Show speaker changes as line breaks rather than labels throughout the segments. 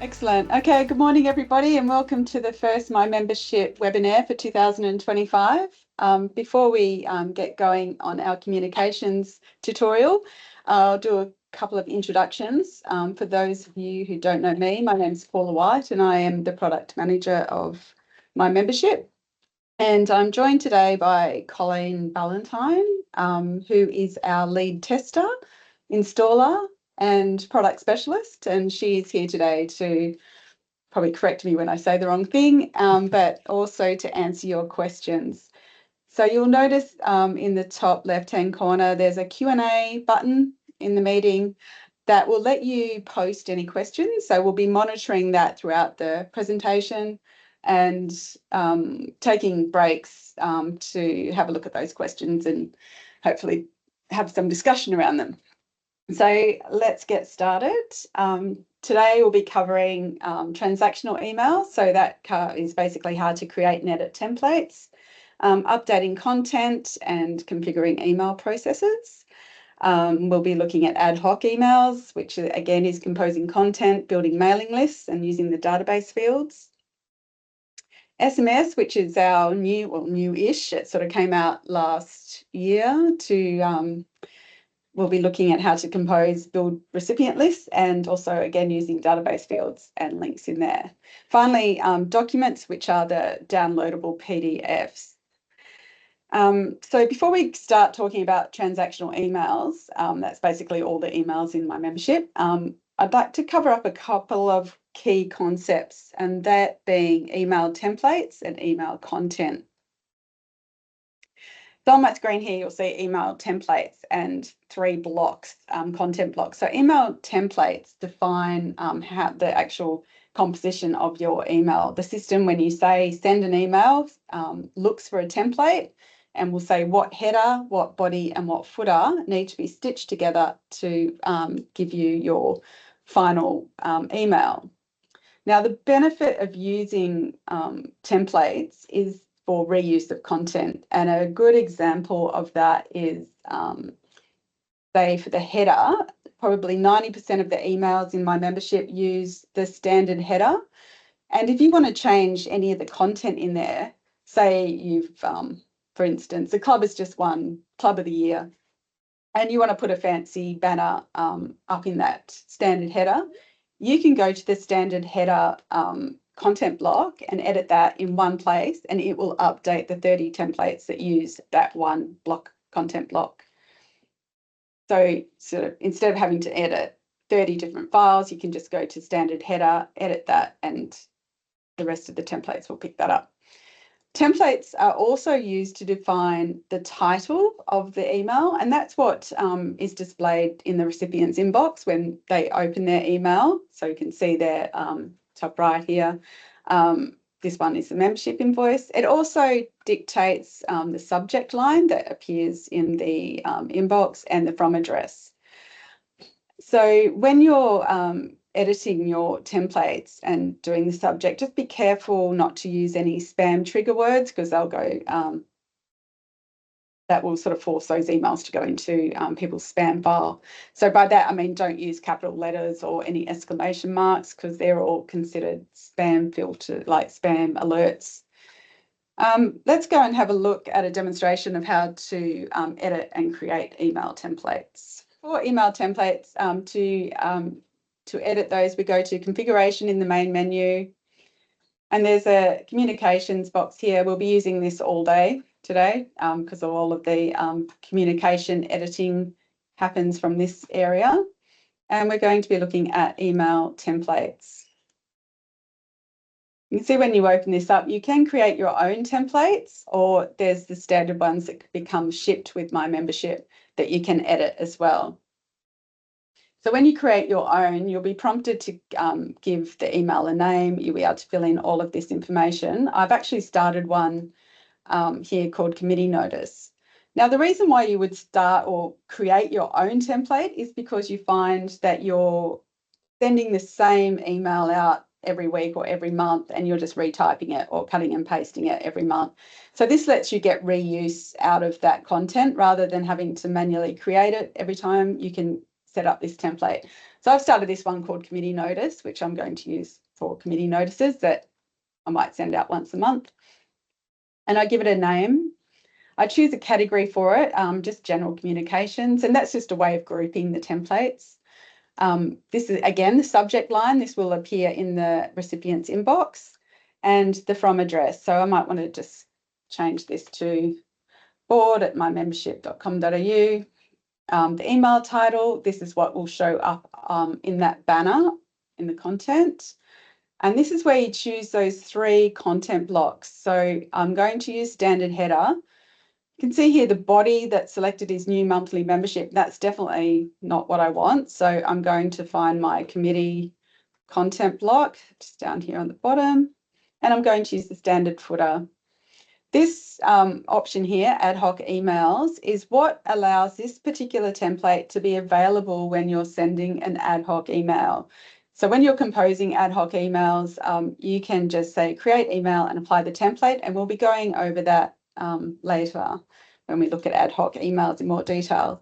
Excellent. Okay, good morning, everybody, and welcome to the first My Membership webinar for 2025. Before we get going on our communications tutorial, I'll do a couple of introductions. For those of you who don't know me, my name is Paula White, and I am the product manager of My Membership. And I'm joined today by Colleen Ballantyne, who is our lead tester, installer, and product specialist. And she's here today to probably correct me when I say the wrong thing, but also to answer your questions. So you'll notice in the top left-hand corner, there's a Q&A button in the meeting that will let you post any questions. So we'll be monitoring that throughout the presentation and taking breaks to have a look at those questions and hopefully have some discussion around them. So let's get started. Today we'll be covering transactional email. So that is basically how to create and edit templates, updating content and configuring email processes. We'll be looking at ad hoc emails, which again is composing content, building mailing lists and using the database fields. SMS, which is our new-ish, it sort of came out last year to we'll be looking at how to compose, build recipient lists, and also, again, using database fields and links in there. Finally, documents, which are the downloadable PDFs. So before we start talking about transactional emails, that's basically all the emails in My Membership, I'd like to cover up a couple of key concepts, and that being email templates and email content. So on my screen here, you'll see email templates and 3 blocks, content blocks. So email templates define how the actual composition of your email. The system, when you say send an email, looks for a template and will say what header, what body and what footer need to be stitched together to give you your final email. Now, the benefit of using templates is for reuse of content. And a good example of that is, say, for the header, probably 90% of the emails in My Membership use the standard header. And if you want to change any of the content in there, say you've, for instance, the club has just won Club of the Year, and you want to put a fancy banner up in that standard header, you can go to the standard header content block and edit that in one place, and it will update the 30 templates that use that one block content block. So sort of instead of having to edit 30 different files, you can just go to standard header, edit that, and the rest of the templates will pick that up. Templates are also used to define the title of the email, and that's what is displayed in the recipient's inbox when they open their email. So you can see their top right here. This one is the membership invoice. It also dictates the subject line that appears in the inbox and the from address. So when you're editing your templates and doing the subject, just be careful not to use any spam trigger words, because they'll go, that will sort of force those emails to go into people's spam file. So by that, I mean, don't use capital letters or any exclamation marks, because they're all considered spam filter, like spam alerts. Let's go and have a look at a demonstration of how to edit and create email templates. For email templates, to edit those, we go to configuration in the main menu, and there's a communications box here. We'll be using this all day today because of all of the communication editing happens from this area. And we're going to be looking at email templates. You can see when you open this up, you can create your own templates, or there's the standard ones that become shipped with My Membership that you can edit as well. So when you create your own, you'll be prompted to give the email a name. You'll be able to fill in all of this information. I've actually started one here called committee notice. Now, the reason why you would start or create your own template is because you find that you're sending the same email out every week or every month, and you're just retyping it or cutting and pasting it every month. So this lets you get reuse out of that content rather than having to manually create it every time. You can set up this template. So I've started this one called committee notice, which I'm going to use for committee notices that I might send out once a month. And I give it a name. I choose a category for it, just general communications, and that's just a way of grouping the templates. This is, again, the subject line. This will appear in the recipient's inbox, and the from address. So I might want to just change this to board@mymembership.com.au. The email title, this is what will show up in that banner in the content. And this is where you choose those 3 content blocks. So I'm going to use standard header. You can see here the body that's selected is new monthly membership. That's definitely not what I want. So I'm going to find my committee content block just down here on the bottom, and I'm going to use the standard footer. This option here, ad hoc emails, is what allows this particular template to be available when you're sending an ad hoc email. So when you're composing ad hoc emails, you can just say create email and apply the template, and we'll be going over that later when we look at ad hoc emails in more detail.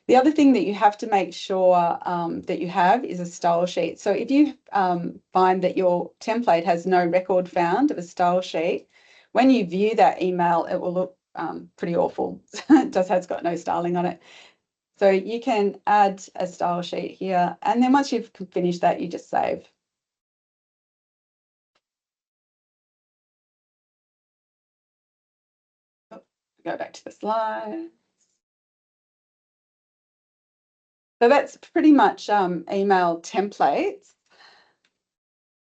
The other thing that you have to make sure that you have is a style sheet. So if you find that your template has no record found of a style sheet, when you view that email, it will look pretty awful. It just has got no styling on it. So you can add a style sheet here, and then once you've finished that, you just save. Go back to the slide. So that's pretty much email templates.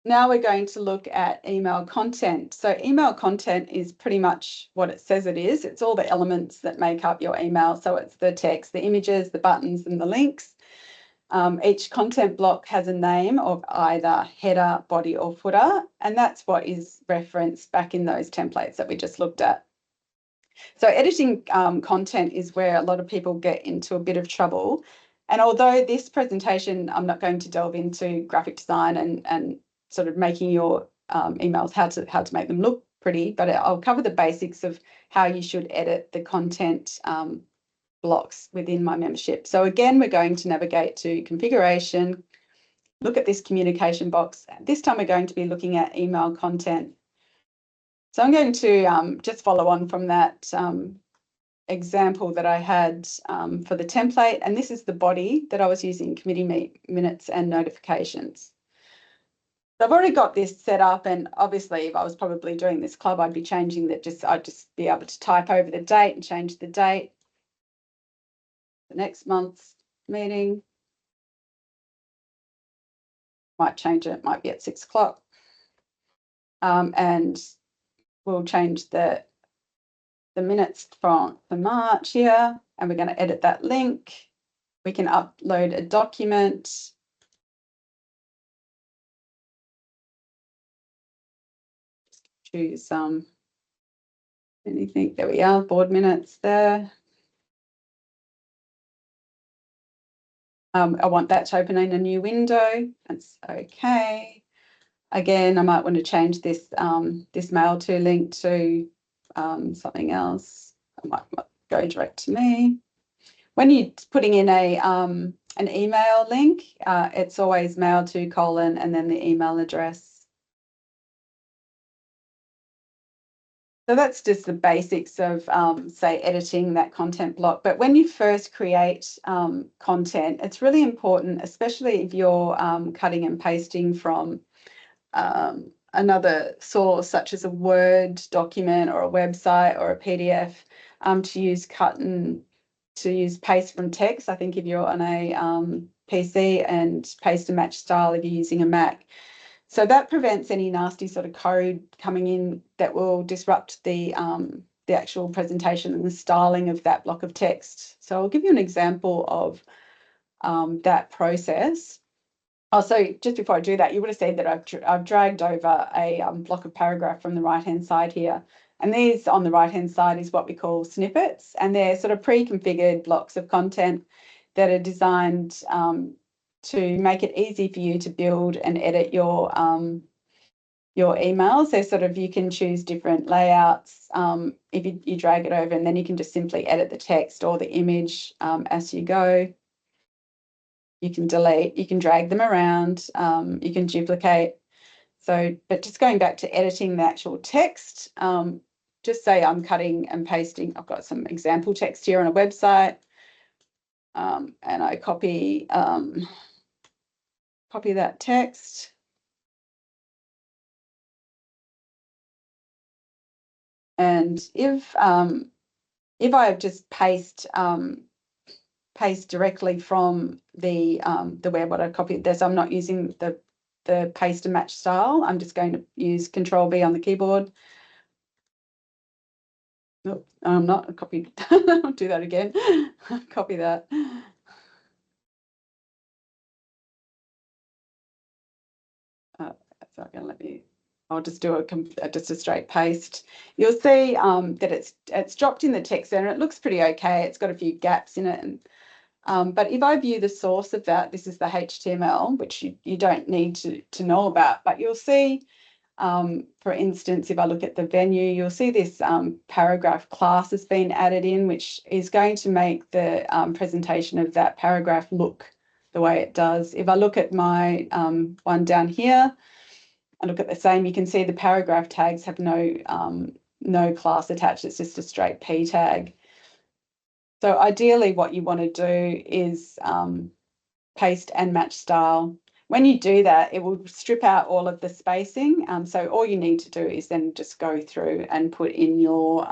Now we're going to look at email content. So email content is pretty much what it says it is. It's all the elements that make up your email. So it's the text, the images, the buttons, and the links. Each content block has a name of either header, body, or footer, and that's what is referenced back in those templates that we just looked at. So editing content is where a lot of people get into a bit of trouble. And although this presentation, I'm not going to delve into graphic design and sort of making your emails, how to make them look pretty, but I'll cover the basics of how you should edit the content blocks within my membership. So again, we're going to navigate to configuration, look at this communication box. This time we're going to be looking at email content. So I'm going to just follow on from that example that I had for the template, and this is the body that I was using, committee minutes and notifications. So I've already got this set up, and obviously if I was probably doing this club, I'd be changing that. I'd just be able to type over the date and change the date. The next month's meeting. Might change it, might be at 6 o'clock. And we'll change the minutes for March here, and we're going to edit that link. We can upload a document. Choose anything. There we are, board minutes there. I want that to open in a new window. That's okay. Again, I might want to change this this mail to link to something else. I might go direct to me. When you're putting in a an email link, it's always mail to : and then the email address. So that's just the basics of, say, editing that content block. But when you first create content, it's really important, especially if you're cutting and pasting from another source, such as a Word document or a website or a PDF, to use paste from text. I think if you're on a PC, and paste and match style if you're using a Mac. So that prevents any nasty sort of code coming in that will disrupt the actual presentation and the styling of that block of text. So I'll give you an example of that process. Oh, so just before I do that, you would have seen that I've dragged over a block of paragraph from the right-hand side here. And these on the right-hand side is what we call snippets, and they're sort of pre-configured blocks of content that are designed to make it easy for you to build and edit your emails. So sort of you can choose different layouts if you drag it over, and then you can just simply edit the text or the image as you go. you can delete, you can drag them around, you can duplicate. So, but just going back to editing the actual text, just say I'm cutting and pasting. I've got some example text here on a website, and I copy that text. And if I just paste directly from the where what I copied this, I'm not using the paste and match style. I'm just going to use Control V on the keyboard. Nope, I'm not. I copied. I'll do that again. Copy that. It's not going to let me. I'll just do just a straight paste. You'll see that it's dropped in the text there, and it looks pretty okay. It's got a few gaps in it, and but if I view the source of that, this is the HTML, which you don't need to know about, but you'll see. For instance, if I look at the venue, you'll see this paragraph class has been added in, which is going to make the presentation of that paragraph look the way it does. If I look at my one down here, I look at the same, you can see the paragraph tags have no class attached. It's just a straight P tag. So ideally what you want to do is paste and match style. When you do that, it will strip out all of the spacing. So all you need to do is then just go through and put in your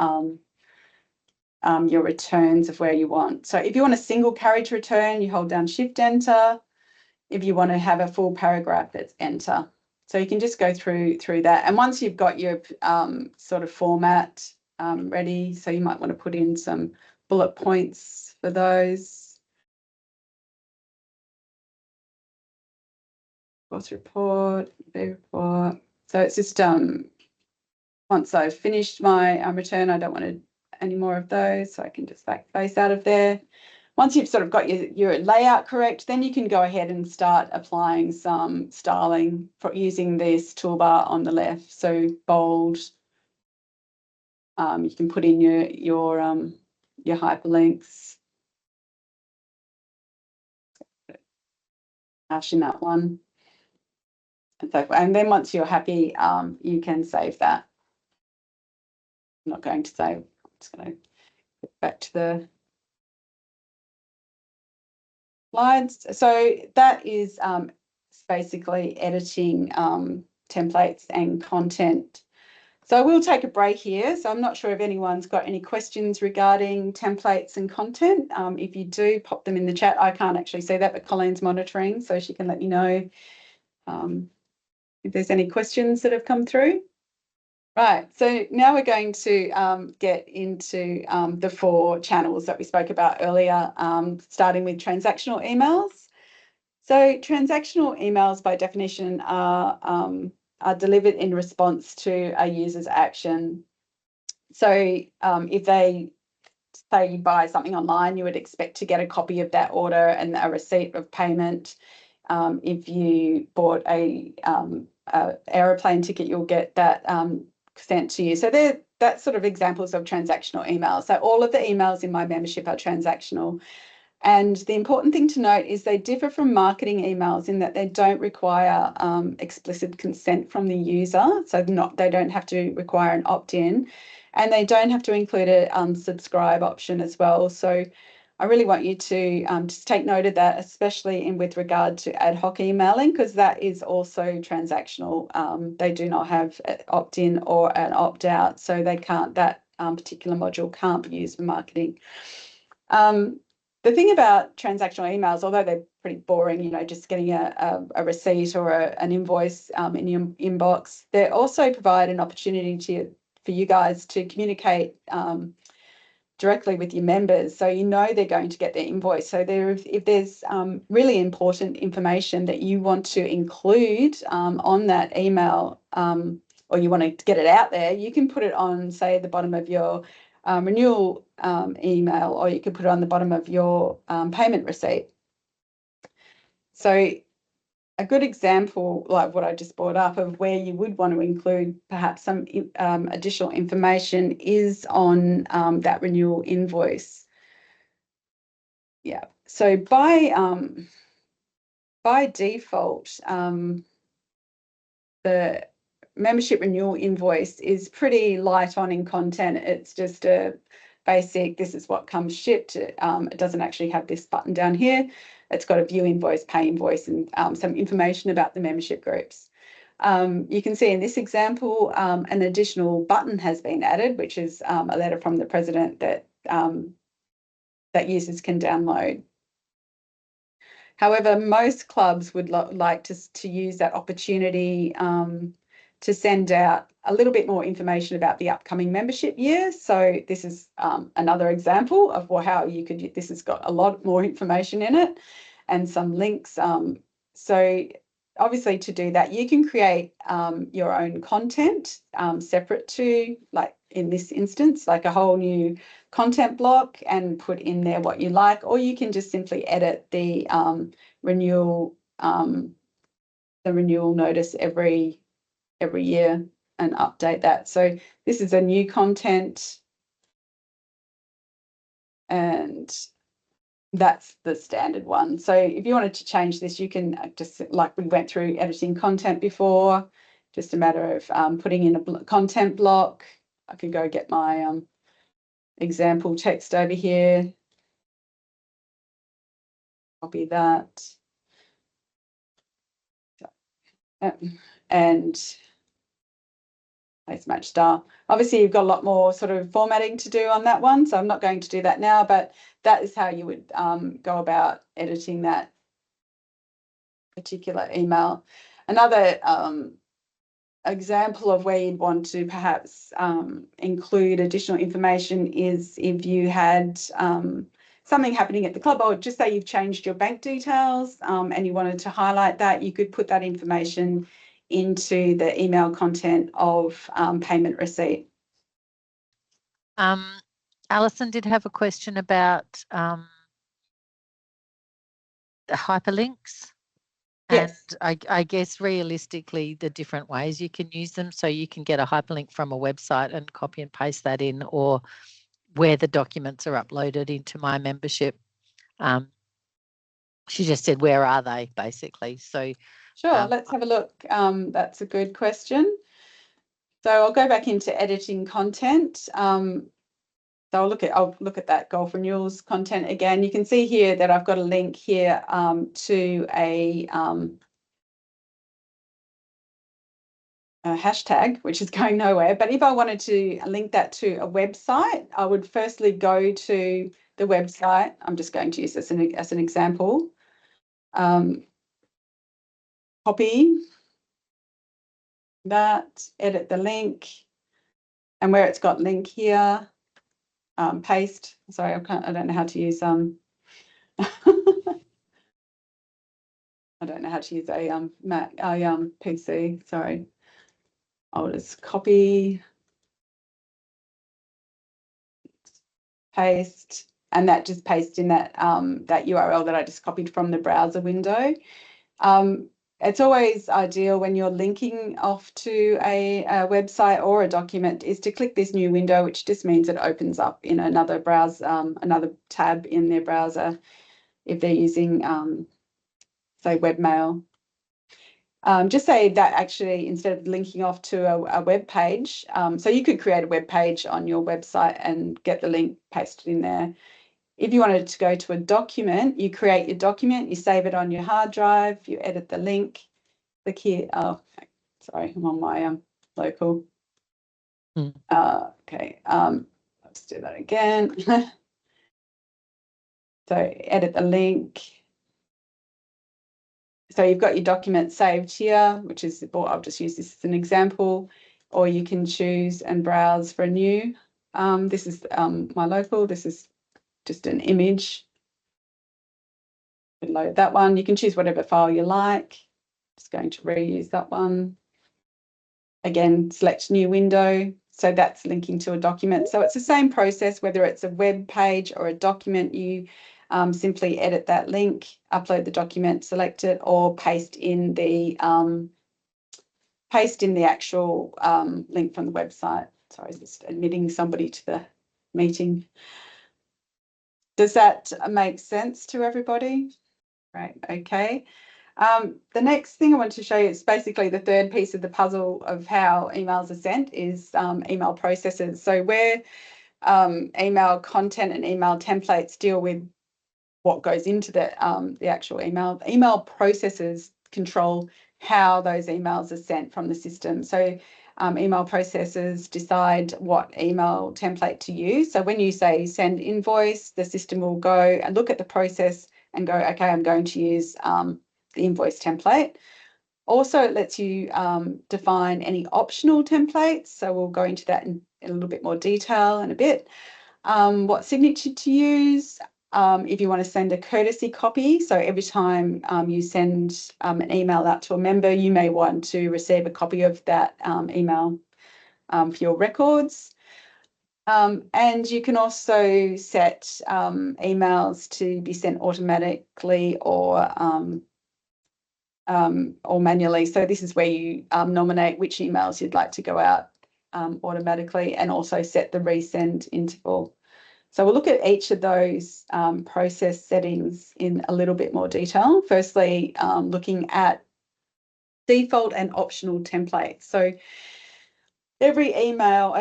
returns of where you want. So if you want a single carriage return, you hold down Shift Enter. If you want to have a full paragraph, it's Enter. So you can just go through that. And once you've got your sort of format ready, so you might want to put in some bullet points for those. Boss report, B report. So it's just once I've finished my return, I don't want any more of those, so I can just backface out of there. Once you've sort of got your layout correct, then you can go ahead and start applying some styling for using this toolbar on the left. So bold. You can put in your hyperlinks. Hash in that one. And then once you're happy, you can save that. I'm not going to save. I'm just going to go back to the slides. So that is basically editing templates and content. So we'll take a break here. So I'm not sure if anyone's got any questions regarding templates and content. If you do, pop them in the chat. I can't actually see that, but Colleen's monitoring, so she can let me know if there's any questions that have come through. Right, so now we're going to get into the 4 channels that we spoke about earlier, starting with transactional emails. So transactional emails by definition are delivered in response to a user's action. So if they say you buy something online, you would expect to get a copy of that order and a receipt of payment. If you bought a aeroplane ticket, you'll get that sent to you. So that's sort of examples of transactional emails. So all of the emails in my membership are transactional. And the important thing to note is they differ from marketing emails in that they don't require explicit consent from the user. So they don't have to require an opt-in, and they don't have to include a unsubscribe option as well. So I really want you to just take note of that, especially with regard to ad hoc emailing, because that is also transactional. They do not have an opt-in or an opt-out, so they can't. That particular module can't be used for marketing. The thing about transactional emails, although they're pretty boring, you know, just getting a receipt or an invoice in your inbox, they also provide an opportunity for you guys to communicate directly with your members, so you know they're going to get their invoice. So if there's really important information that you want to include on that email, or you want to get it out there, you can put it on, say, at the bottom of your renewal email, or you could put it on the bottom of your payment receipt. So a good example, like what I just brought up, of where you would want to include perhaps some additional information is on that renewal invoice. Yeah, so by by default, the membership renewal invoice is pretty light on in content. It's just a basic, this is what comes shipped. It doesn't actually have this button down here. It's got a view invoice, pay invoice, and some information about the membership groups. You can see in this example, an additional button has been added, which is a letter from the president that users can download. However, most clubs would like to use that opportunity to send out a little bit more information about the upcoming membership year. So this is another example of how you could, this has got a lot more information in it and some links. So obviously to do that, you can create your own content separate to, like in this instance, like a whole new content block and put in there what you like, or you can just simply edit the renewal notice every year and update that. So this is a new content, and that's the standard one. So if you wanted to change this, you can just, like we went through editing content before, just a matter of putting in a content block. I can go get my example text over here, copy that, and place match star. Obviously, you've got a lot more sort of formatting to do on that one, so I'm not going to do that now, but that is how you would go about editing that particular email. Another example of where you'd want to perhaps include additional information is if you had something happening at the club, or just say you've changed your bank details and you wanted to highlight that, you could put that information into the email content of payment receipt.
Alison did have a question about the hyperlinks.
Yes.
And I guess realistically, the different ways you can use them. So you can get a hyperlink from a website and copy and paste that in, or where the documents are uploaded into my membership. She just said, where are they, basically? So
sure, let's have a look. That's a good question. So I'll go back into editing content. So I'll look at that golf renewals content again. You can see here that I've got a link here to a hashtag, which is going nowhere. But if I wanted to link that to a website, I would firstly go to the website. I'm just going to use this as an example. Copy that, edit the link, and where it's got link here, paste. Sorry, I don't know how to use I don't know how to use a Mac, PC. Sorry, I'll just copy, paste, and that just pastes in that that URL that I just copied from the browser window. It's always ideal when you're linking off to a website or a document is to click this new window, which just means it opens up in another browser, another tab in their browser if they're using, say, webmail. Just say that actually, instead of linking off to a web page, so you could create a web page on your website and get the link pasted in there. If you wanted to go to a document, you create your document, you save it on your hard drive, you edit the link, click here. Oh, sorry, I'm on my local. Okay, let's do that again. So edit the link. So you've got your document saved here, which is, well, I'll just use this as an example, or you can choose and browse for a new. This is my local, this is just an image. Load that one. You can choose whatever file you like. Just going to reuse that one. Again, select new window. So that's linking to a document. So it's the same process, whether it's a web page or a document. You simply edit that link, upload the document, select it, or paste in the actual link from the website. Sorry, just admitting somebody to the meeting. Does that make sense to everybody? Right, okay. The next thing I want to show you is basically the third piece of the puzzle of how emails are sent is email processes. So where email content and email templates deal with what goes into the actual email processes control how those emails are sent from the system. So email processes decide what email template to use. So when you say send invoice, the system will go and look at the process and go, okay, I'm going to use the invoice template. Also, it lets you define any optional templates. So we'll go into that in a little bit more detail in a bit. What signature to use, if you want to send a courtesy copy. So every time you send an email out to a member, you may want to receive a copy of that email for your records. And you can also set emails to be sent automatically or manually. So this is where you nominate which emails you'd like to go out automatically and also set the resend interval. So we'll look at each of those process settings in a little bit more detail. Firstly, looking at default and optional templates. So every email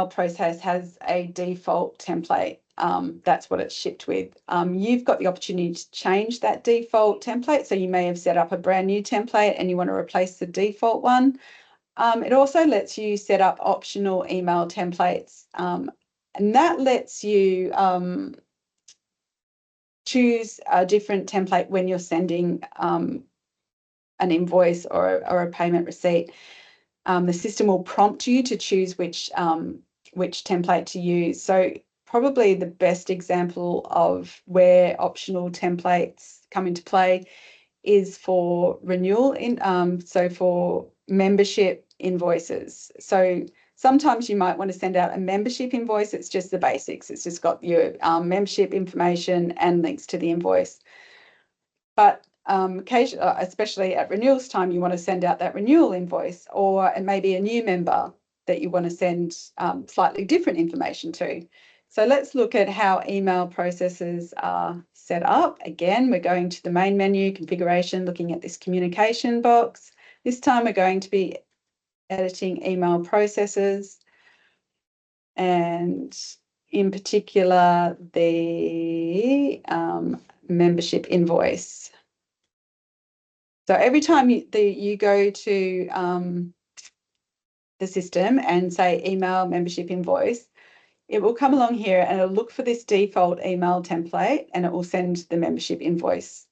process has a default template. That's what it's shipped with. You've got the opportunity to change that default template. So you may have set up a brand new template and you want to replace the default one. It also lets you set up optional email templates. And that lets you choose a different template when you're sending an invoice or a payment receipt. The system will prompt you to choose which template to use. So probably the best example of where optional templates come into play is for renewal, so for membership invoices. So sometimes you might want to send out a membership invoice. It's just the basics. It's just got your membership information and links to the invoice. But occasionally, especially at renewals time, you want to send out that renewal invoice, or it may be a new member that you want to send slightly different information to. So let's look at how email processes are set up. Again, we're going to the main menu, configuration, looking at this communication box. This time we're going to be editing email processes, and in particular, the membership invoice. So every time you go to the system and say email membership invoice, it will come along here and it'll look for this default email template and it will send the membership invoice.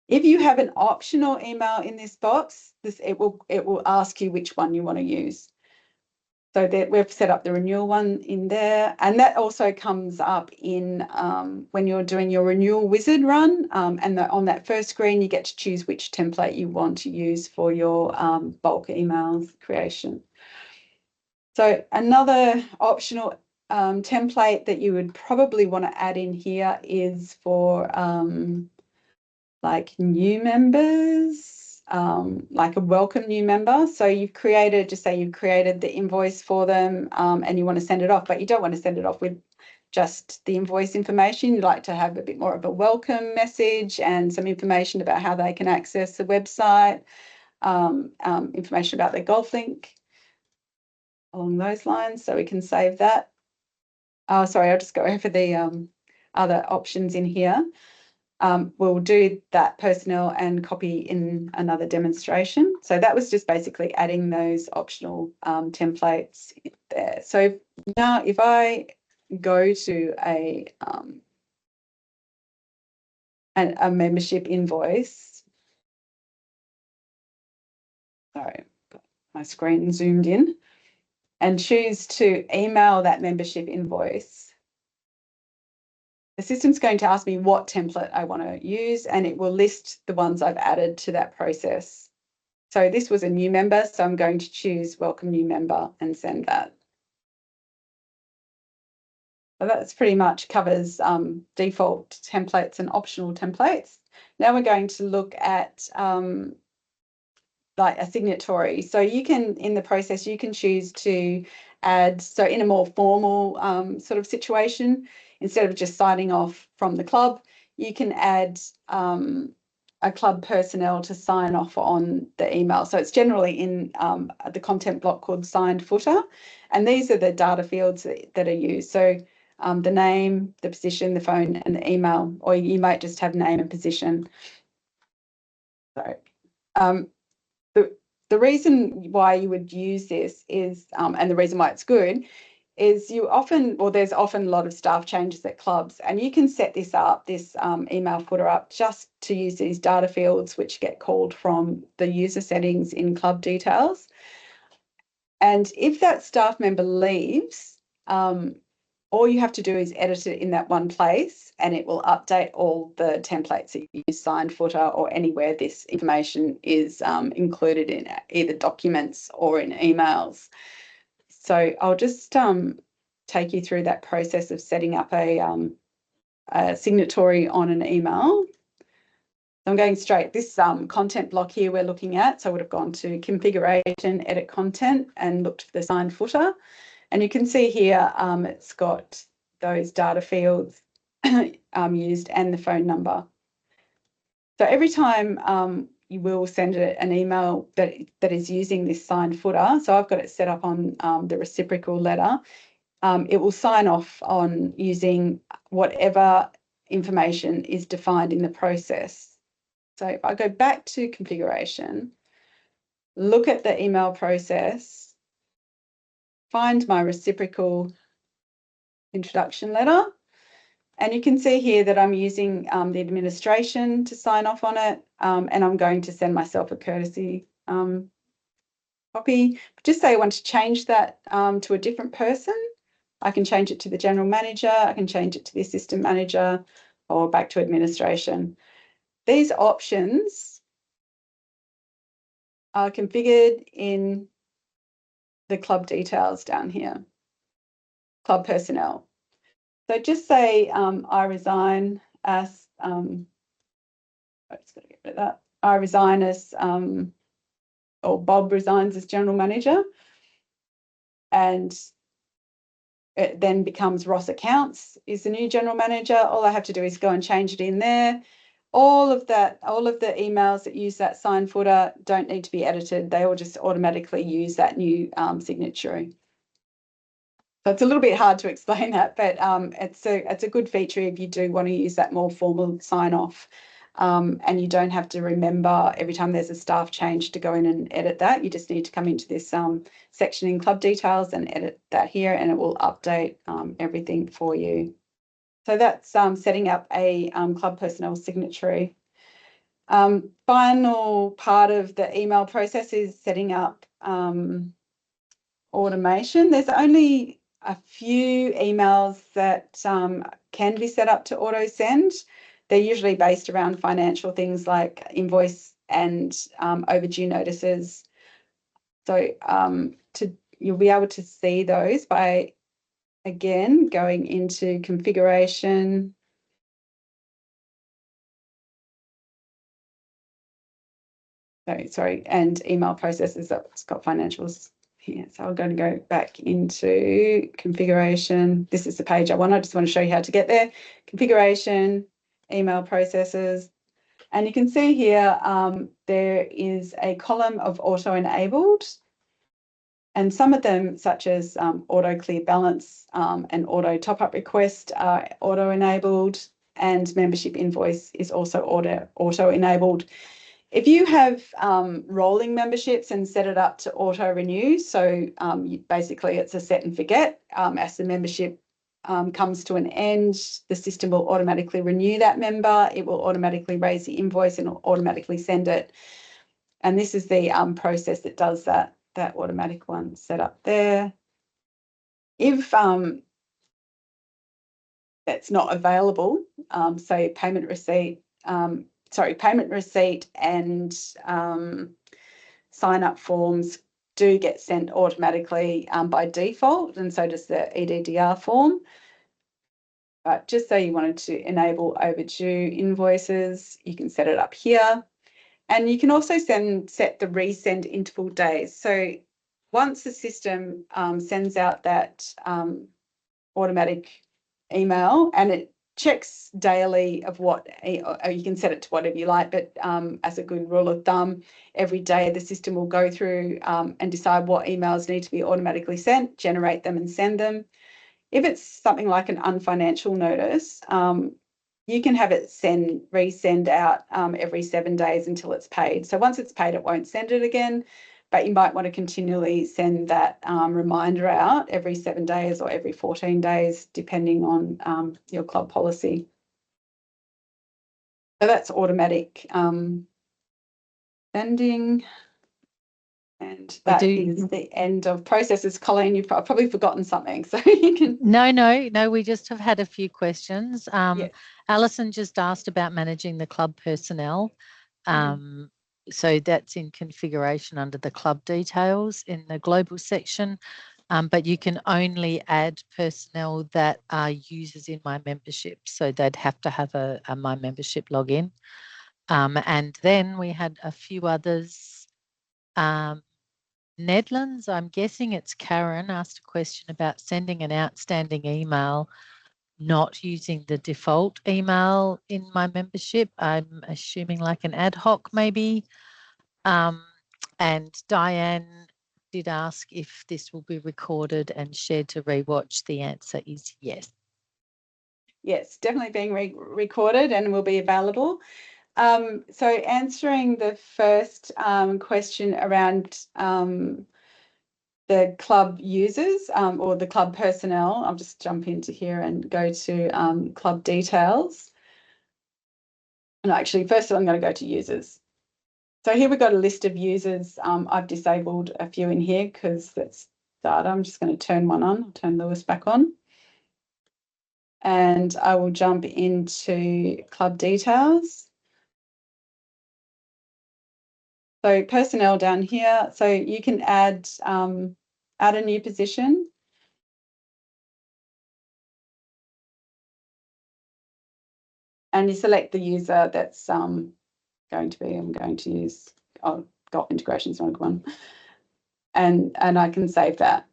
If you have an optional email in this box, it will ask you which one you want to use. So that we've set up the renewal one in there, and that also comes up in when you're doing your renewal wizard run, and on that first screen you get to choose which template you want to use for your bulk emails creation. So another optional template that you would probably want to add in here is for like new members, like a welcome new member. So you've created, just say you've created the invoice for them and you want to send it off, but you don't want to send it off with just the invoice information. You'd like to have a bit more of a welcome message and some information about how they can access the website, information about their golf link, along those lines. So we can save that. Oh, sorry, I'll just go over the other options in here. We'll do that personnel and copy in another demonstration. So that was just basically adding those optional templates there. So now if I go to a membership invoice, sorry, got my screen zoomed in, and choose to email that membership invoice, the system's going to ask me what template I want to use, and it will list the ones I've added to that process. So this was a new member, so I'm going to choose welcome new member and send that. So that's pretty much covers default templates and optional templates. Now we're going to look at like a signatory. So you can, in the process, you can choose to add, so in a more formal sort of situation, instead of just signing off from the club, you can add a club personnel to sign off on the email. So it's generally in the content block called signed footer. And these are the data fields that are used. So the name, the position, the phone, and the email, or you might just have name and position. So the reason why you would use this is, and the reason why it's good, is there's often a lot of staff changes at clubs, and you can set this up, this email footer up, just to use these data fields which get called from the user settings in club details. And if that staff member leaves, all you have to do is edit it in that one place, and it will update all the templates that you use, signed footer, or anywhere this information is included in either documents or in emails. So I'll just take you through that process of setting up a signatory on an email. So I'm going straight. This content block here we're looking at, so I would have gone to configuration, edit content, and looked for the signed footer. And you can see here it's got those data fields used and the phone number. So every time you will send an email that is using this signed footer, so I've got it set up on the reciprocal letter, it will sign off on using whatever information is defined in the process. So if I go back to configuration, look at the email process, find my reciprocal introduction letter, and you can see here that I'm using the administration to sign off on it, and I'm going to send myself a courtesy copy. Just say I want to change that to a different person. I can change it to the general manager, I can change it to the assistant manager, or back to administration. These options are configured in the club details down here, club personnel. So just say I resign as, I just got to get rid of that. I resign as, or Bob resigns as general manager, and it then becomes Ross Accounts is the new general manager. All I have to do is go and change it in there. All of the emails that use that signed footer don't need to be edited. They all just automatically use that new signature. So it's a little bit hard to explain that, but it's a good feature if you do want to use that more formal sign off, and you don't have to remember every time there's a staff change to go in and edit that. You just need to come into this section in club details and edit that here, and it will update everything for you. So that's setting up a club personnel signatory. Final part of the email process is setting up automation. There's only a few emails that can be set up to auto send. They're usually based around financial things like invoice and overdue notices. So you'll be able to see those by, again, going into configuration. And email processes. It's got financials here. So I'm going to go back into configuration. This is the page I want. I just want to show you how to get there. Configuration, email processes. And you can see here there is a column of auto-enabled, and some of them, such as auto clear balance and auto top-up request, are auto-enabled, and membership invoice is also auto-enabled. If you have rolling memberships and set it up to auto-renew, so basically it's a set and forget, as the membership comes to an end, the system will automatically renew that member, it will automatically raise the invoice and automatically send it. And this is the process that does that automatic one set up there. If that's not available, so payment receipt and sign-up forms do get sent automatically by default, and so does the EDDR form. But just say you wanted to enable overdue invoices, you can set it up here. And you can also set the resend interval days. So once the system sends out that automatic email, and it checks daily of what, or you can set it to whatever you like, but as a good rule of thumb, every day the system will go through and decide what emails need to be automatically sent, generate them and send them. If it's something like an unfinancial notice, you can have it resend out every 7 days until it's paid. So once it's paid, it won't send it again, but you might want to continually send that reminder out every 7 days or every 14 days, depending on your club policy. So that's automatic sending. And that is the end of processes. Colleen, you've probably forgotten something, so you can.
No, we just have had a few questions.
Yeah.
Alison just asked about managing the club personnel. So that's in configuration under the club details in the global section, but you can only add personnel that are users in My Membership. So they'd have to have a My Membership login. And then we had a few others. Nedlands, I'm guessing it's Karen, asked a question about sending an outstanding email, not using the default email in My Membership. I'm assuming like an ad hoc maybe. And Diane did ask if this will be recorded and shared to rewatch. The answer is yes.
Yes, definitely being recorded and will be available. So answering the first question around the club users or the club personnel, I'll just jump into here and go to club details. And actually, first I'm going to go to users. So here we've got a list of users. I've disabled a few in here because that's data. I'm just going to turn one on. I'll turn Lewis back on. And I will jump into club details. So personnel down here. So you can add a new position. And you select the user that's going to be, I'm going to use, got integrations on one. And I can save that.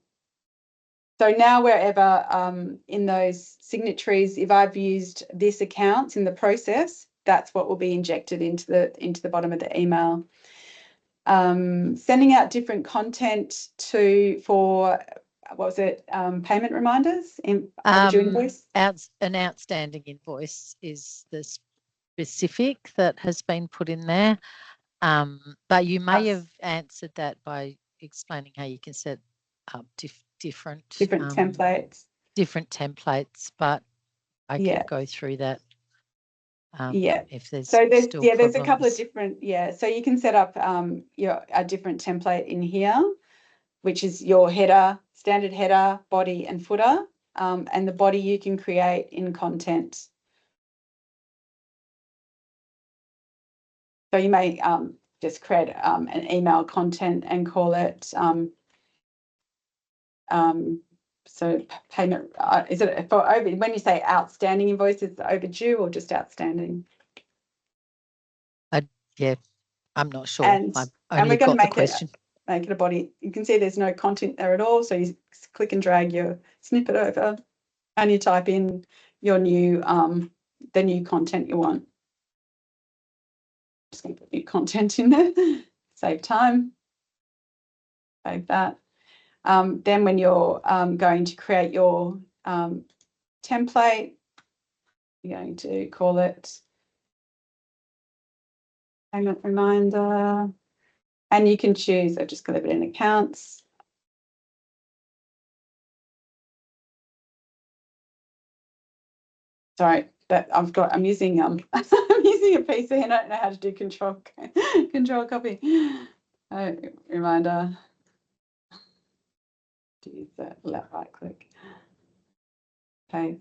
So now wherever in those signatories, if I've used this account in the process, that's what will be injected into the bottom of the email. Sending out different content for what was it? Payment reminders in overdue invoice.
An outstanding invoice is the specific that has been put in there. But you may have answered that by explaining how you can set up different
templates.
Different templates, but I can go through that. If there's
there's a couple of different so you can set up a different template in here, which is your header, standard header, body and footer, and the body you can create in content. So you may just create an email content and call it so payment, is it for when you say outstanding invoice, it's overdue or just outstanding?
Yeah, I'm not sure.
And we're going to make it a body. You can see there's no content there at all. So you click and drag your snippet over and you type in your new the new content you want. Just going to put new content in there, save time, save that. Then when you're going to create your template, you're going to call it payment reminder, and you can choose, I'm just going to leave it in accounts. Sorry, that I'm using I'm using a PC and I don't know how to do control copy. Reminder. To use that right click. Paste.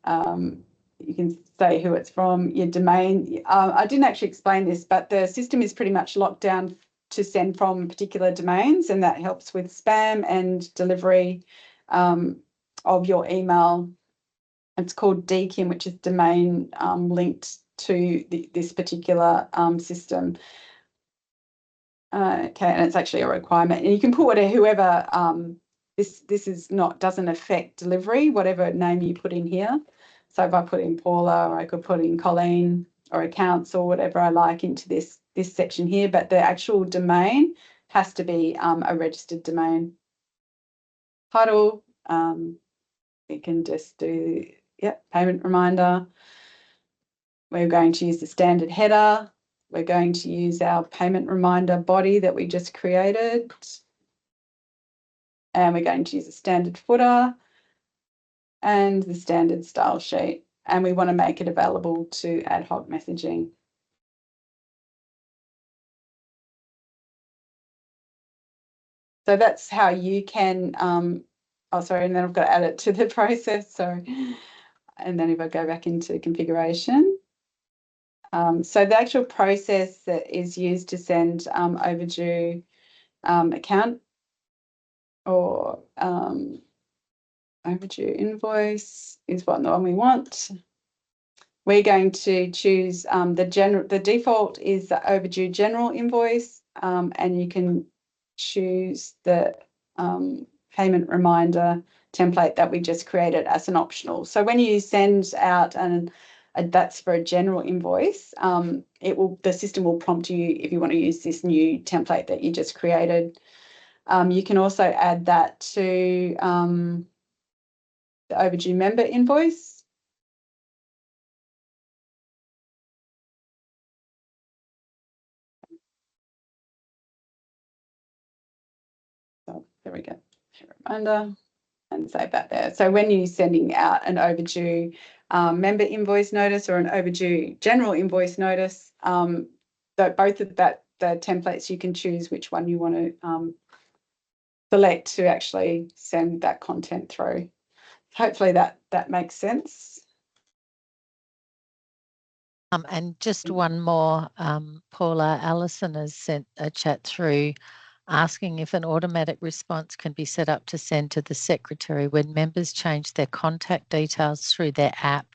You can say who it's from, your domain. I didn't actually explain this, but the system is pretty much locked down to send from particular domains, and that helps with spam and delivery of your email. It's called DKIM, which is domain linked to this particular system. Okay, and it's actually a requirement, and you can put whoever this is not doesn't affect delivery, whatever name you put in here. So if I put in Paula, or I could put in Colleen or accounts or whatever I like into this section here, but the actual domain has to be a registered domain. Title, we can just do, payment reminder. We're going to use the standard header. We're going to use our payment reminder body that we just created. And we're going to use a standard footer and the standard style sheet. And we want to make it available to ad hoc messaging. So that's how you can, oh, sorry, and then I've got to add it to the process, sorry. And then if I go back into configuration. So the actual process that is used to send overdue account or overdue invoice is what the one we want. We're going to choose the default is the overdue general invoice, and you can choose the payment reminder template that we just created as an optional. So when you send out that's for a general invoice, the system will prompt you if you want to use this new template that you just created. You can also add that to the overdue member invoice. So there we go. Reminder. And save that there. So when you're sending out an overdue member invoice notice or an overdue general invoice notice, both of the templates, you can choose which one you want to select to actually send that content through. Hopefully that makes sense.
And just one more, Paula, Alison has sent a chat through asking if an automatic response can be set up to send to the secretary when members change their contact details through their app,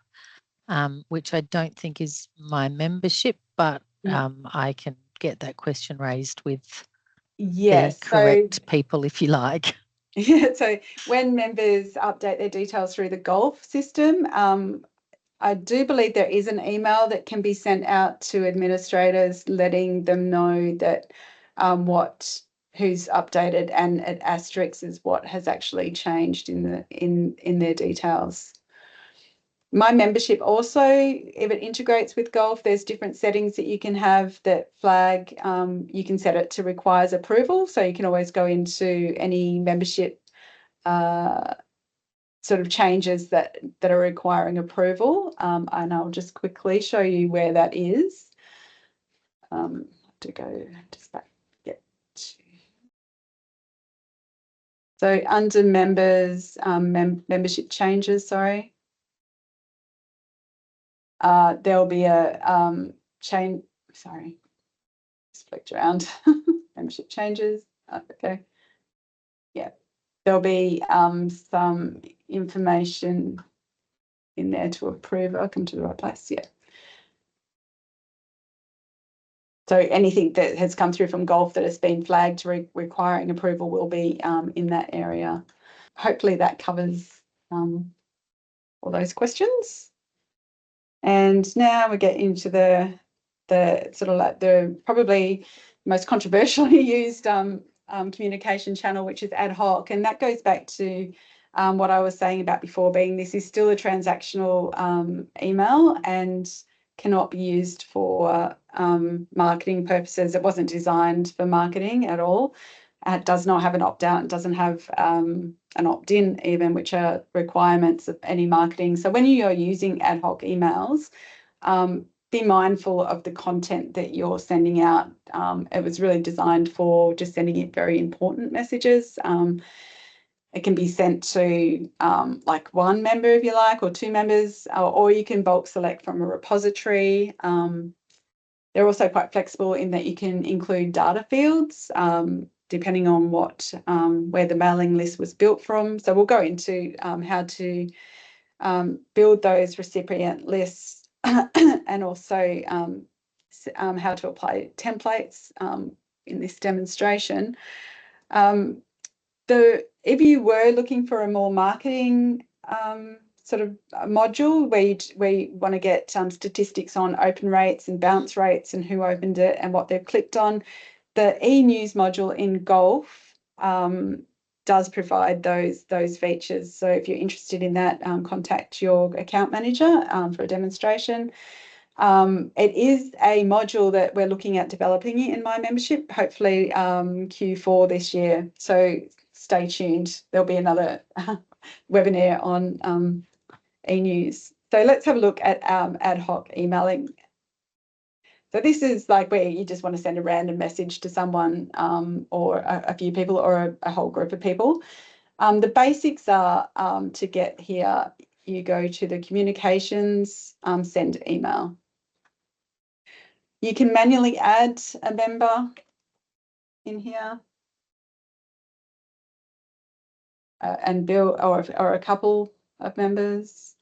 which I don't think is my membership, but I can get that question raised with the correct people if you like.
Yeah, so when members update their details through the Golf system, I do believe there is an email that can be sent out to administrators letting them know that who's updated, and it asterisks is what has actually changed in their details. My membership also, if it integrates with Golf, there's different settings that you can have that flag. You can set it to requires approval, so you can always go into any membership sort of changes that are requiring approval, and I'll just quickly show you where that is. To go just back, so under members, membership changes, sorry. There'll be a change, sorry, just flicked around. Membership changes, okay. Yeah, there'll be some information in there to approve. I'll come to the right place, yeah. So anything that has come through from Golf that has been flagged requiring approval will be in that area. Hopefully that covers all those questions. And now we get into the sort of like the probably most controversially used communication channel, which is ad hoc. And that goes back to what I was saying about before, being this is still a transactional email and cannot be used for marketing purposes. It wasn't designed for marketing at all. It does not have an opt-out, it doesn't have an opt-in even, which are requirements of any marketing. So when you are using ad hoc emails, be mindful of the content that you're sending out. It was really designed for just sending it very important messages. It can be sent to like one member if you like, or two members, or you can bulk select from a repository. They're also quite flexible in that you can include data fields depending on where the mailing list was built from. So we'll go into how to build those recipient lists and also how to apply templates in this demonstration. If you were looking for a more marketing sort of module where you want to get statistics on open rates and bounce rates and who opened it and what they've clicked on. The e-news module in Golf does provide those features. So if you're interested in that, contact your account manager for a demonstration. It is a module that we're looking at developing in my membership, hopefully Q4 this year. So stay tuned. There'll be another webinar on e-news. So let's have a look at ad hoc emailing. So this is like where you just want to send a random message to someone or a few people or a whole group of people. The basics are to get here, you go to the communications, send email. You can manually add a member in here and build or a couple of members.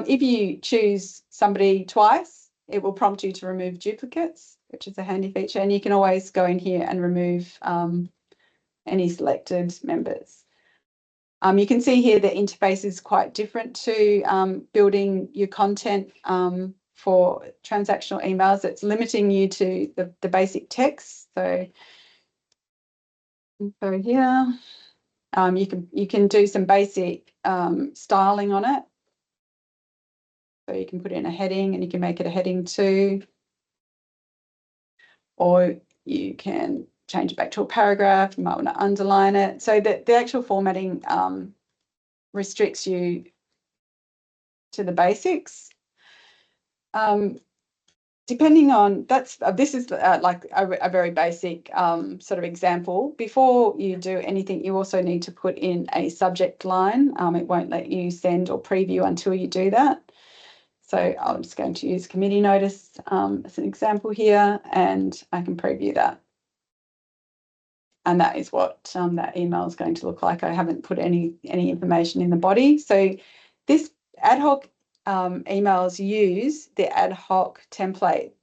If you choose somebody twice, it will prompt you to remove duplicates, which is a handy feature. And you can always go in here and remove any selected members. You can see here the interface is quite different to building your content for transactional emails. It's limiting you to the basic text. So info here. You can do some basic styling on it. So you can put in a heading and you can make it a heading 2. Or you can change it back to a paragraph. You might want to underline it. So that the actual formatting restricts you to the basics. Depending on this is like a very basic sort of example. Before you do anything, you also need to put in a subject line. It won't let you send or preview until you do that. So I'm just going to use committee notice as an example here, and I can preview that. And that is what that email is going to look like. I haven't put any information in the body. So this ad hoc emails use the ad hoc template.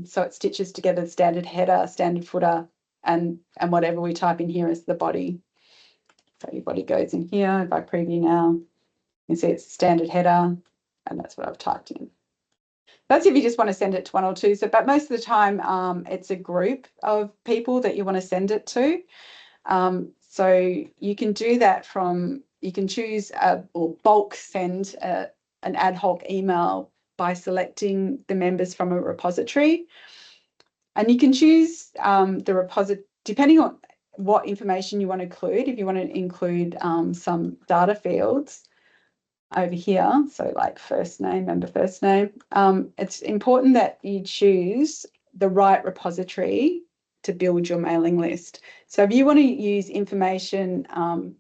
So it stitches together the standard header, standard footer, and whatever we type in here as the body. So your body goes in here. If I preview now, you can see it's standard header, and that's what I've typed in. That's if you just want to send it to one or two. So, but most of the time, it's a group of people that you want to send it to. So you can do that you can choose or bulk send an ad hoc email by selecting the members from a repository. And you can choose the repository, depending on what information you want to include. If you want to include some data fields over here, so like first name, member first name, it's important that you choose the right repository to build your mailing list. So if you want to use information from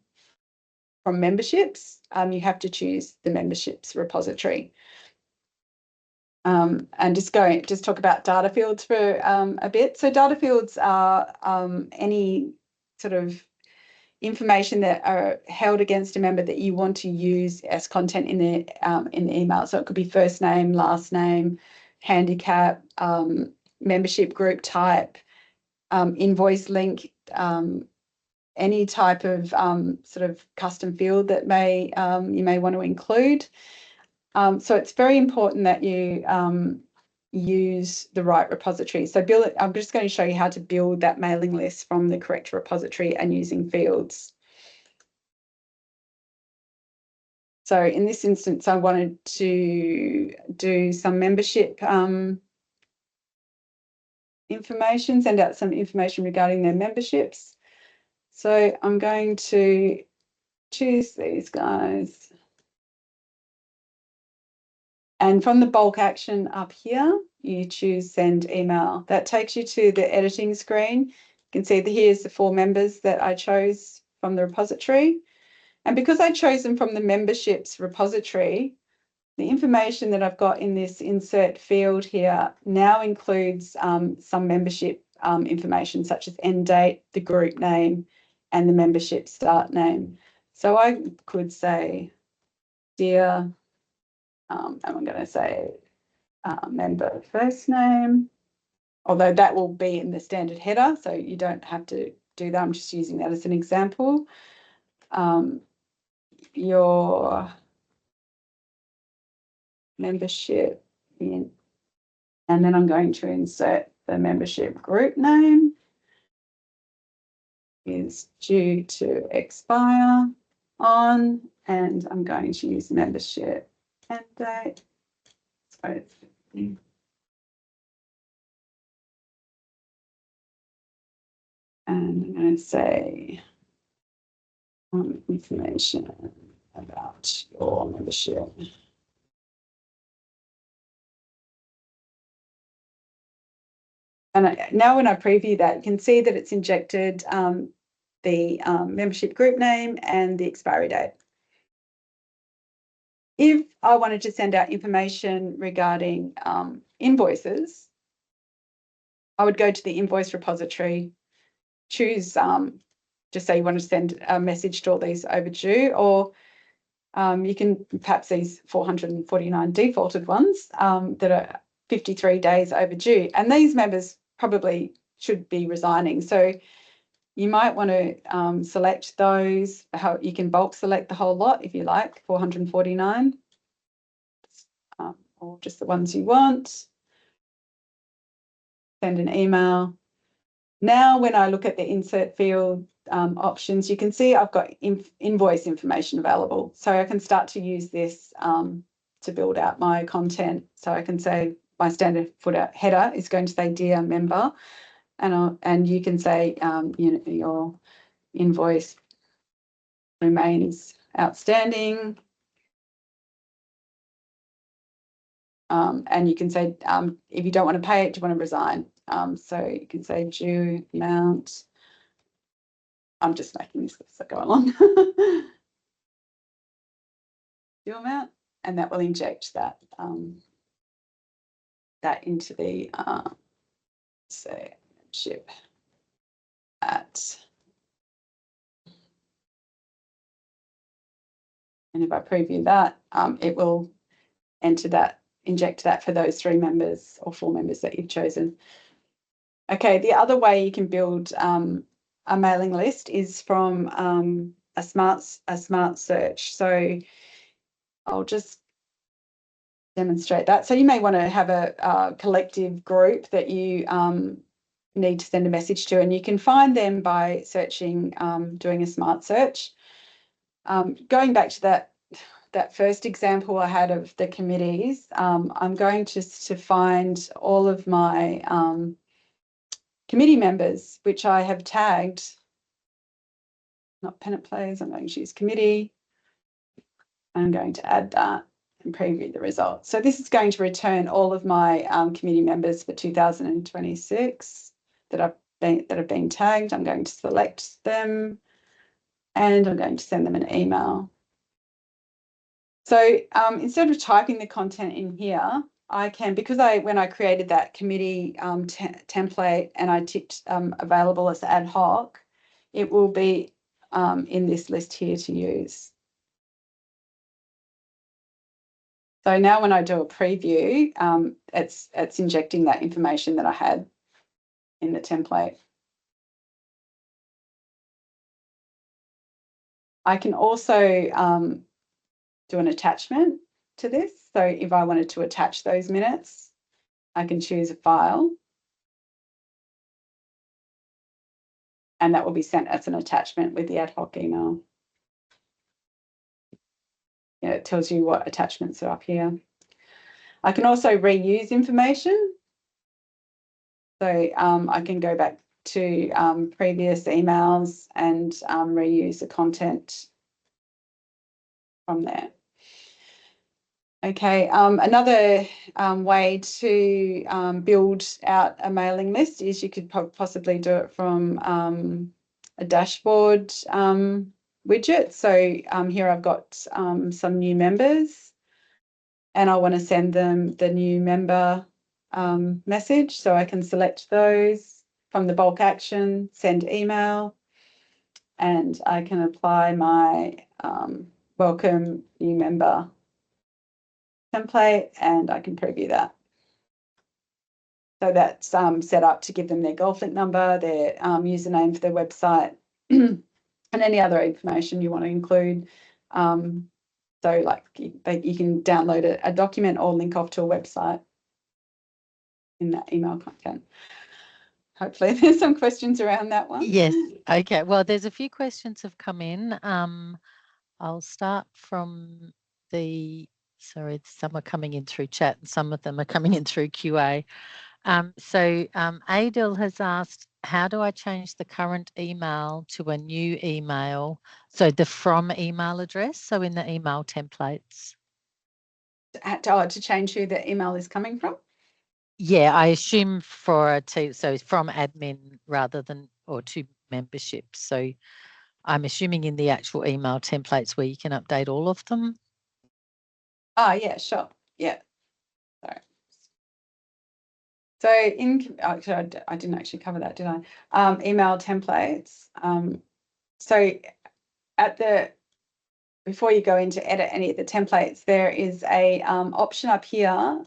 memberships, you have to choose the memberships repository. And just talk about data fields for a bit. So data fields are any sort of information that are held against a member that you want to use as content in the email. So it could be first name, last name, handicap, membership group type, invoice link, any type of sort of custom field that you may want to include. So it's very important that you use the right repository. So I'm just going to show you how to build that mailing list from the correct repository and using fields. So in this instance, I wanted to do some membership information, send out some information regarding their memberships. So I'm going to choose these guys. And from the bulk action up here, you choose send email. That takes you to the editing screen. You can see that here's the 4 members that I chose from the repository. And because I chose them from the memberships repository, the information that I've got in this insert field here now includes some membership information, such as end date, the group name, and the membership start name. So I could say, dear, and I'm going to say member first name, although that will be in the standard header, so you don't have to do that. I'm just using that as an example. your membership in, and then I'm going to insert the membership group name is due to expire on, and I'm going to use membership end date. So it's and I'm going to say information about your membership. And now when I preview that, you can see that it's injected the membership group name and the expiry date. If I wanted to send out information regarding invoices, I would go to the invoice repository, choose, just say you want to send a message to all these overdue, or you can perhaps these 449 defaulted ones that are 53 days overdue. And these members probably should be resigning. So you might want to select those. How you can bulk select the whole lot if you like, 449, or just the ones you want. Send an email. Now, when I look at the insert field options, you can see I've got invoice information available. So I can start to use this to build out my content. So I can say my standard footer header is going to say dear member, and you can say you know, your invoice remains outstanding. And you can say if you don't want to pay it, do you want to resign? So you can say due amount. I'm just making this as I go along. Due amount, and that will inject that that into the say membership at. And if I preview that, it will enter that, inject that for those 3 members or 4 members that you've chosen. Okay, the other way you can build a mailing list is from a smart search. So I'll just demonstrate that. So you may want to have a collective group that you need to send a message to, and you can find them by searching, doing a smart search. Going back to that first example I had of the committees, I'm going to find all of my committee members, which I have tagged, not pennant players, I'm going to use committee. I'm going to add that and preview the results. So this is going to return all of my committee members for 2026 that have been tagged. I'm going to select them and I'm going to send them an email. So instead of typing the content in here, I can, because when I created that committee template and I ticked available as ad hoc, it will be in this list here to use. So now when I do a preview, it's injecting that information that I had in the template. I can also do an attachment to this. So if I wanted to attach those minutes, I can choose a file. And that will be sent as an attachment with the ad hoc email. Yeah, it tells you what attachments are up here. I can also reuse information. So I can go back to previous emails and reuse the content from there. Okay, another way to build out a mailing list is you could possibly do it from a dashboard widget. So here I've got some new members and I want to send them the new member message. So I can select those from the bulk action, send email, and I can apply my welcome new member template and I can preview that. So that's set up to give them their golf link number, their username for their website, and any other information you want to include. So like you can download a document or link off to a website in that email content. Hopefully there's some questions around that one.
Yes. Okay. Well, there's a few questions have come in. I'll start from sorry, some are coming in through chat and some of them are coming in through QA. Adil has asked, how do I change the current email to a new email? So the from email address, so in the email templates.
To change who the email is coming from?
Yeah, I assume so from admin rather than, or to membership. So I'm assuming in the actual email templates where you can update all of them.
Yeah, sure. Yeah. Sorry. So actually, I didn't actually cover that, did I? Email templates. So before you go in to edit any of the templates, there is a option up here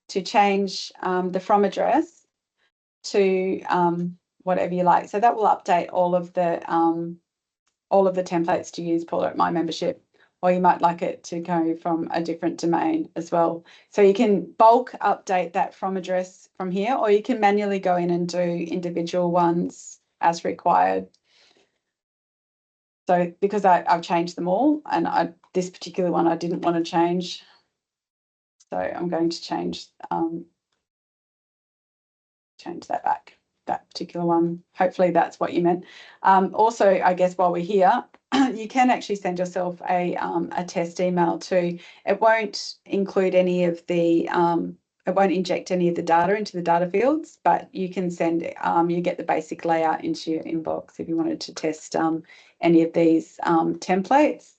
to change the from address to whatever you like. So that will update all of the templates to use, Paula, at My Membership, or you might like it to go from a different domain as well. So you can bulk update that from address from here, or you can manually go in and do individual ones as required. So because I've changed them all, and this particular one I didn't want to change, so I'm going to change that back, that particular one. Hopefully that's what you meant. Also, I guess while we're here, you can actually send yourself a test email too. It won't include any of the it won't inject any of the data into the data fields, but you can send you get the basic layout into your inbox if you wanted to test any of these templates.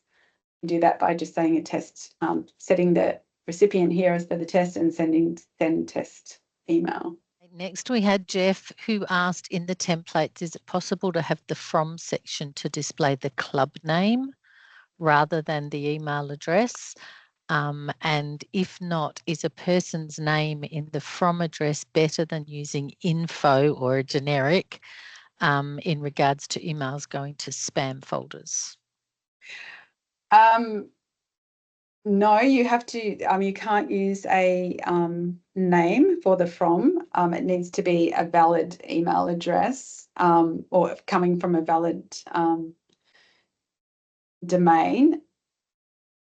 You do that by just saying a test, setting the recipient here as for the test and send test email.
Next, we had Jeff who asked, in the templates, is it possible to have the from section to display the club name rather than the email address? And if not, is a person's name in the from address better than using info or a generic in regards to emails going to spam folders?
No, you have to, you can't use a name for the from. It needs to be a valid email address or coming from a valid domain.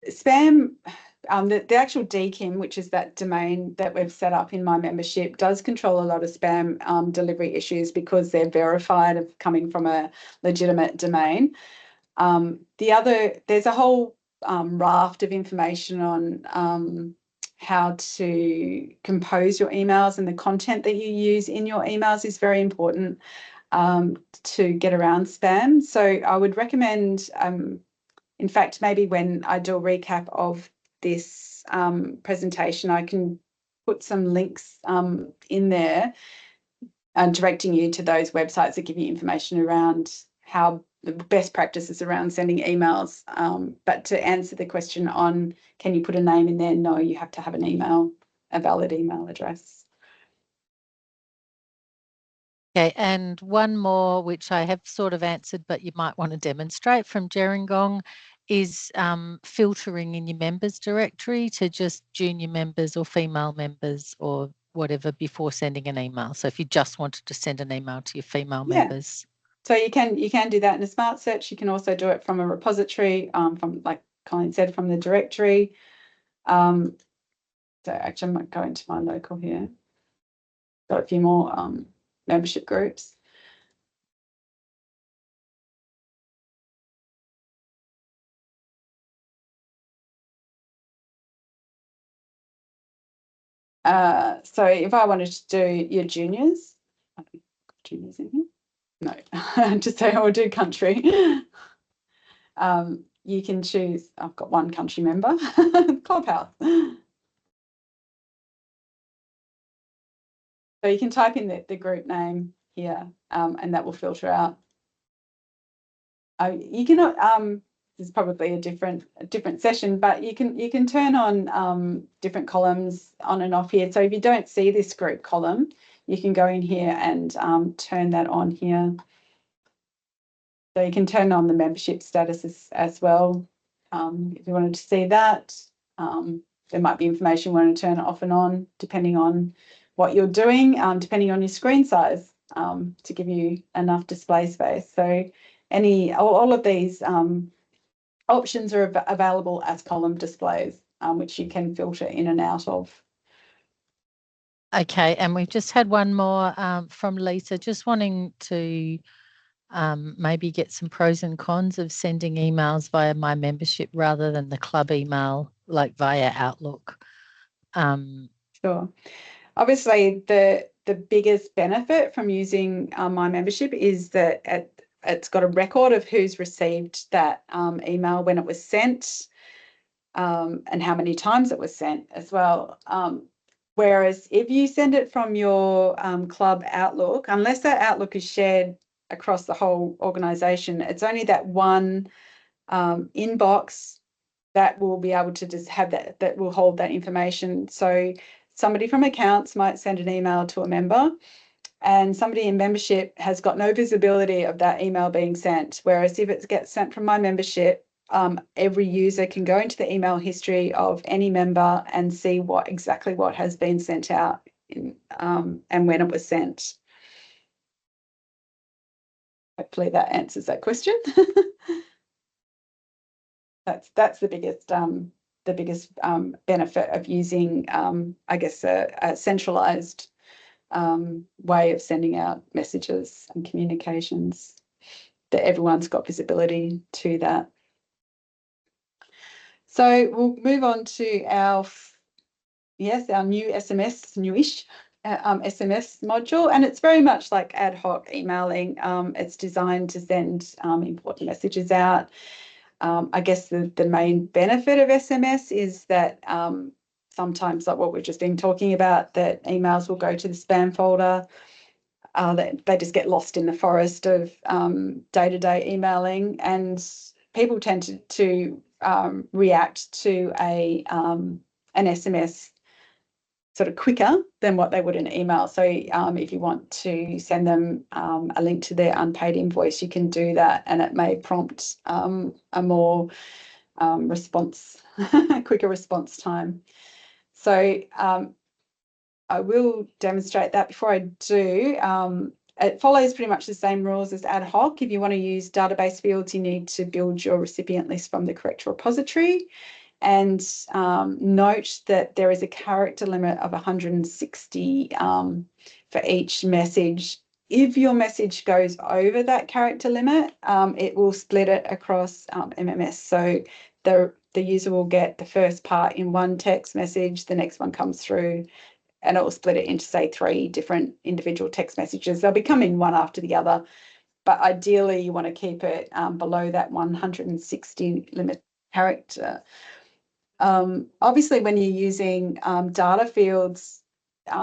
Spam, the actual DKIM, which is that domain that we've set up in My Membership, does control a lot of spam delivery issues because they're verified of coming from a legitimate domain. There's a whole raft of information on how to compose your emails, and the content that you use in your emails is very important to get around spam. So I would recommend, in fact, maybe when I do a recap of this presentation, I can put some links in there directing you to those websites that give you information around how the best practices around sending emails. But to answer the question on, can you put a name in there? No, you have to have a valid email address.
Okay, and one more, which I have sort of answered, but you might want to demonstrate, from Gerringong, is filtering in your members directory to just junior members or female members or whatever before sending an email. So if you just wanted to send an email to your female members.
So you can do that in a smart search. You can also do it from a repository, from, like Colleen said, from the directory. So actually I might go into my local here. Got a few more membership groups. So if I wanted to do your juniors, I think juniors in here. No, just say I will do country. You can choose, I've got one country member, Clubhouse. So you can type in the group name here, and that will filter out. You cannot, this is probably a different session, but you can turn on different columns on and off here. So if you don't see this group column, you can go in here and turn that on here. So you can turn on the membership status as well. If you wanted to see that, there might be information you want to turn it off and on, depending on what you're doing, depending on your screen size, to give you enough display space. So all of these options are available as column displays, which you can filter in and out of.
Okay, and we've just had one more from Lisa, just wanting to maybe get some pros and cons of sending emails via my membership rather than the club email, like via Outlook.
Sure. Obviously, the biggest benefit from using my membership is that it's got a record of who's received that email, when it was sent, and how many times it was sent as well. Whereas if you send it from your club Outlook, unless that Outlook is shared across the whole organisation, it's only that one inbox that will be able to just have that will hold that information. So somebody from accounts might send an email to a member, and somebody in membership has got no visibility of that email being sent. Whereas if it gets sent from my membership, every user can go into the email history of any member and see exactly what has been sent out and when it was sent. Hopefully that answers that question. That's the biggest benefit of using, I guess, a centralized way of sending out messages and communications, that everyone's got visibility to that. So we'll move on to our new SMS, newish SMS module, and it's very much like ad hoc emailing. It's designed to send important messages out. I guess the main benefit of SMS is that sometimes, like what we've just been talking about, that emails will go to the spam folder. They just get lost in the forest of day-to-day emailing, and people tend to react to an SMS sort of quicker than what they would in an email. So if you want to send them a link to their unpaid invoice, you can do that, and it may prompt a more quicker response time. So I will demonstrate that. Before I do, it follows pretty much the same rules as ad hoc. If you want to use database fields, you need to build your recipient list from the correct repository. And note that there is a character limit of 160 for each message. If your message goes over that character limit, it will split it across MMS. So the user will get the first part in one text message, the next one comes through, and it will split it into, say, 3 different individual text messages. They'll be coming one after the other, but ideally you want to keep it below that 160 limit character. Obviously, when you're using data fields,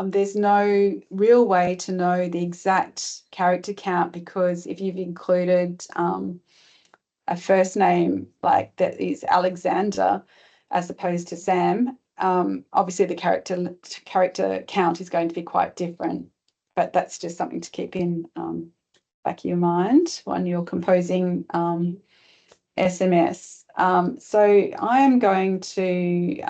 there's no real way to know the exact character count, because if you've included a first name like that is Alexander as opposed to Sam, obviously the character count is going to be quite different. But that's just something to keep in back of your mind when you're composing SMS. So I am going to,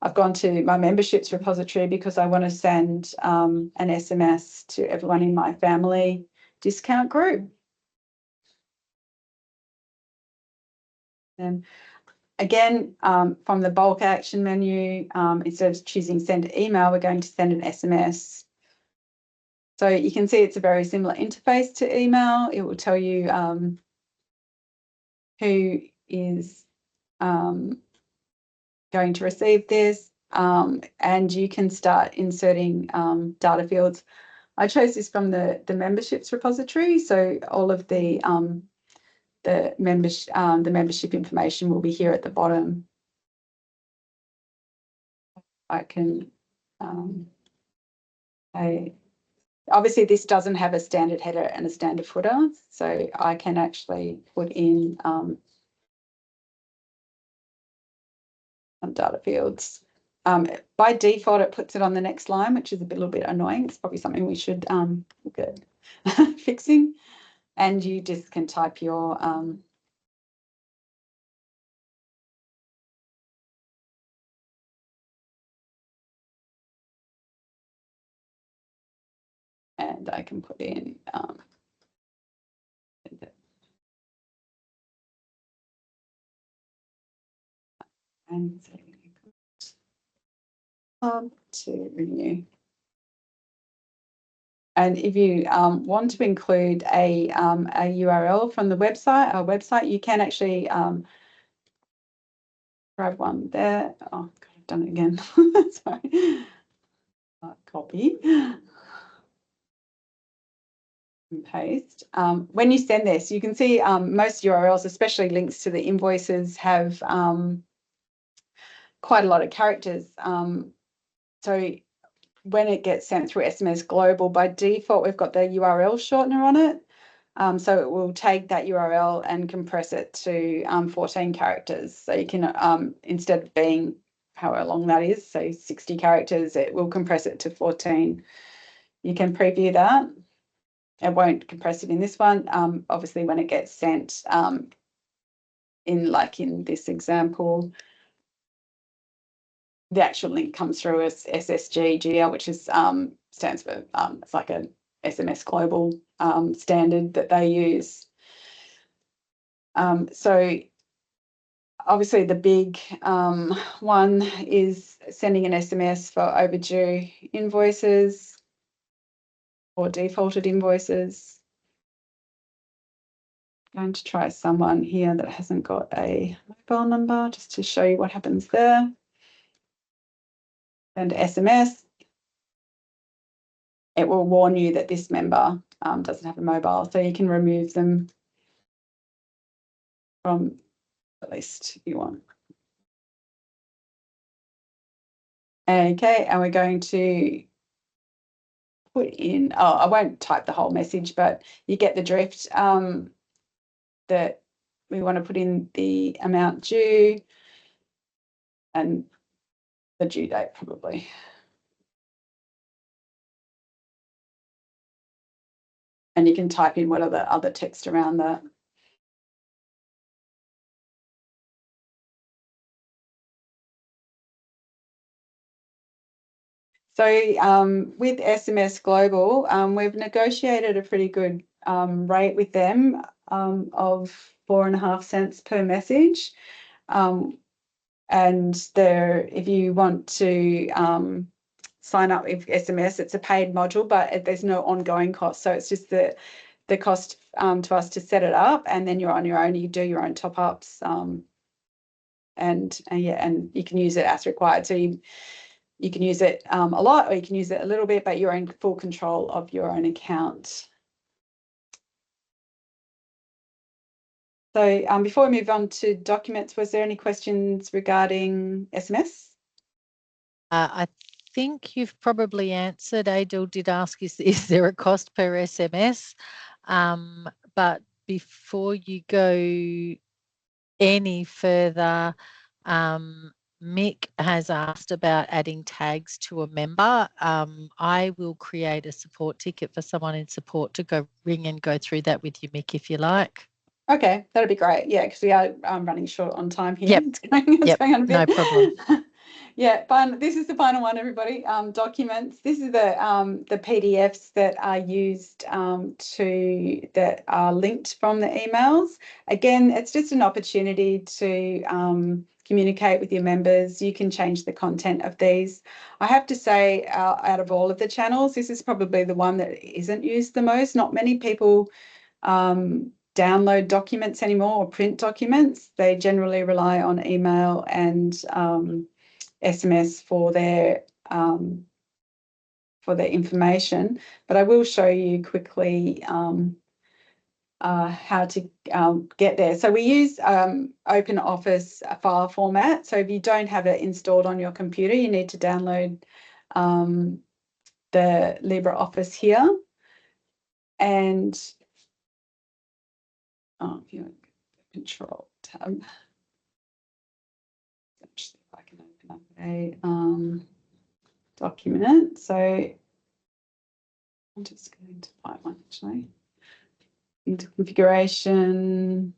I've gone to my memberships repository because I want to send an SMS to everyone in my family discount group. And again, from the bulk action menu, instead of choosing send email, we're going to send an SMS. So you can see it's a very similar interface to email. It will tell you who is going to receive this, and you can start inserting data fields. I chose this from the memberships repository, so all of the membership information will be here at the bottom. I can obviously this doesn't have a standard header and a standard footer, so I can actually put in some data fields. By default, it puts it on the next line, which is a little bit annoying. It's probably something we should look at fixing. and you just can type your and I can put in and to renew. And if you want to include a URL from the website, our website, you can actually grab one there. Oh, God, I've done it again. Sorry. Copy and paste. When you send this, you can see most URLs, especially links to the invoices, have quite a lot of characters. So when it gets sent through SMS Global, by default, we've got the URL shortener on it. So it will take that URL and compress it to 14 characters. So you can, instead of being however long that is, so 60 characters, it will compress it to 14. You can preview that. It won't compress it in this one. Obviously, when it gets sent in this example, the actual link comes through as SSG, which is stands for it's like a SMS Global standard that they use. So obviously the big one is sending an SMS for overdue invoices or defaulted invoices. I'm going to try someone here that hasn't got a mobile number just to show you what happens there. And SMS, it will warn you that this member doesn't have a mobile, so you can remove them from the list if you want. Okay, and we're going to put in, oh, I won't type the whole message, but you get the drift, that we want to put in the amount due and the due date probably. And you can type in what are the other text around that. So with SMS Global, we've negotiated a pretty good rate with them of 4.5 cents per message. And if you want to sign up with SMS, it's a paid module, but there's no ongoing cost. So it's just the cost to us to set it up, and then you're on your own. You do your own top ups, and you can use it as required. So you can use it a lot, or you can use it a little bit, but you're in full control of your own account. So before we move on to documents, was there any questions regarding SMS?
I think you've probably answered. Adel did ask, is there a cost per SMS? But before you go any further, Mick has asked about adding tags to a member. I will create a support ticket for someone in support to go through that with you, Mick, if you like.
Okay, that'd be great. Yeah, because we are running short on time here.
Yep.
It's going on a bit.
No problem.
Yeah, fine. This is the final one, everybody. Documents. This is the PDFs that are used that are linked from the emails. Again, it's just an opportunity to communicate with your members. You can change the content of these. I have to say, out of all of the channels, this is probably the one that isn't used the most. Not many people download documents anymore or print documents. They generally rely on email and SMS for their information. But I will show you quickly how to get there. So we use OpenOffice file format. So if you don't have it installed on your computer, you need to download the LibreOffice here. And if you Control tab. Actually, if I can open up a document. So I'm just going to find one actually. into configuration.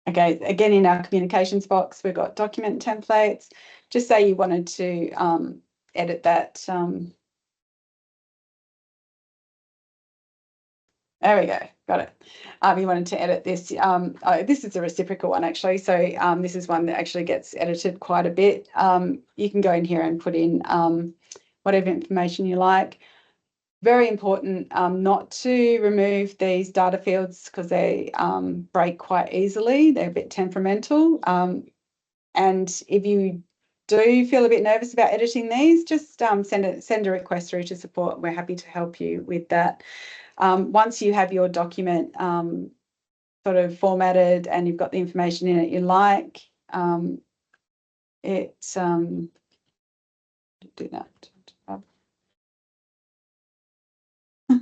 Okay, again, in our communications box, we've got document templates. Just say you wanted to edit that. There we go, got it. You wanted to edit this. Oh, this is a reciprocal one, actually. So this is one that actually gets edited quite a bit. You can go in here and put in whatever information you like. Very important not to remove these data fields because they break quite easily. They're a bit temperamental. And if you do feel a bit nervous about editing these, just send a request through to support. We're happy to help you with that. Once you have your document sort of formatted and you've got the information in it you like, do that.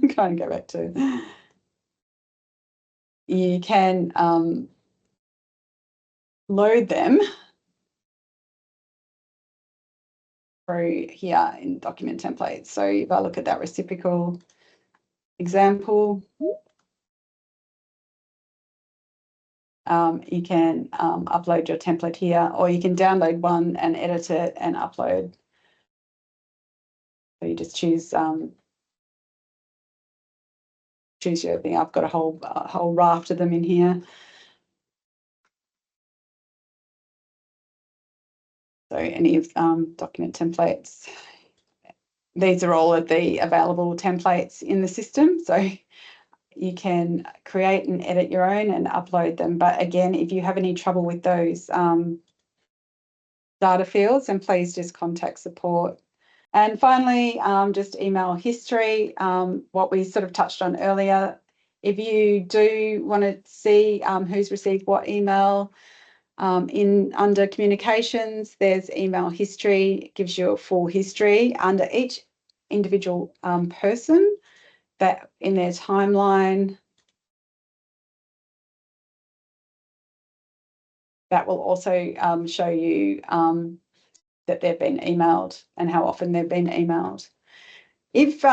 Can't go back to. You can load them through here in document templates. So if I look at that reciprocal example, you can upload your template here, or you can download one and edit it and upload. So you just choose your thing. I've got a whole raft of them in here. So any of document templates. These are all of the available templates in the system. So you can create and edit your own and upload them. But again, if you have any trouble with those data fields, then please just contact support. And finally, just email history, what we sort of touched on earlier. If you do want to see who's received what email, under communications, there's email history. It gives you a full history under each individual person that in their timeline. That will also show you that they've been emailed and how often they've been emailed. If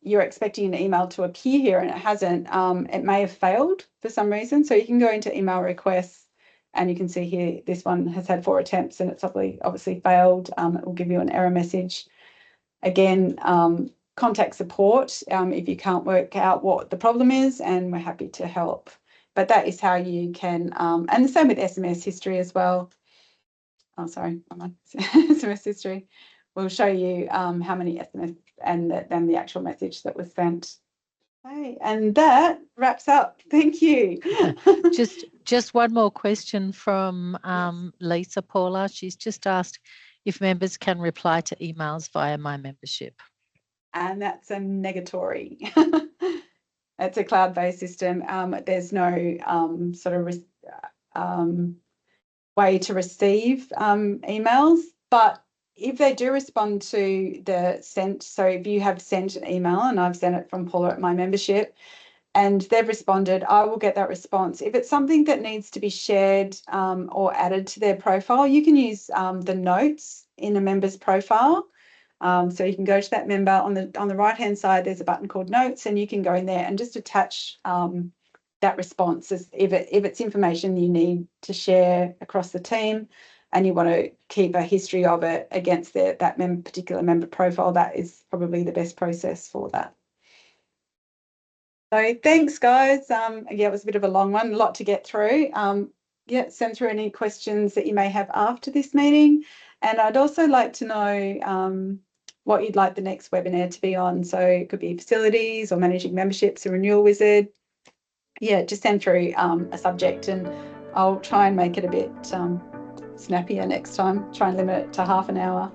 you're expecting an email to appear here and it hasn't, it may have failed for some reason. So you can go into email requests and you can see here this one has had 4 attempts and it's obviously failed. It will give you an error message. Again, contact support if you can't work out what the problem is, and we're happy to help. But that is how you can, and the same with SMS history as well. Oh, sorry, SMS history will show you how many SMS and then the actual message that was sent. Okay, and that wraps up. Thank you.
Just one more question from Lisa Paula. She's just asked if members can reply to emails via My Membership.
And that's a negatory. It's a cloud-based system. There's no sort of way to receive emails, but if they do respond to the sent, so if you have sent an email and I've sent it from Paula at My Membership and they've responded, I will get that response. If it's something that needs to be shared or added to their profile, you can use the notes in a member's profile. So you can go to that member on the right-hand side, there's a button called Notes, and you can go in there and just attach that response if it's information you need to share across the team and you want to keep a history of it against that particular member profile. That is probably the best process for that. So thanks, guys. Yeah, it was a bit of a long one, a lot to get through. Yeah, send through any questions that you may have after this meeting. And I'd also like to know what you'd like the next webinar to be on. So it could be facilities or managing memberships or renewal wizard. Yeah, just send through a subject and I'll try and make it a bit snappier next time, try and limit it to half an hour.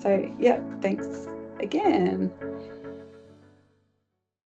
So yeah, thanks again.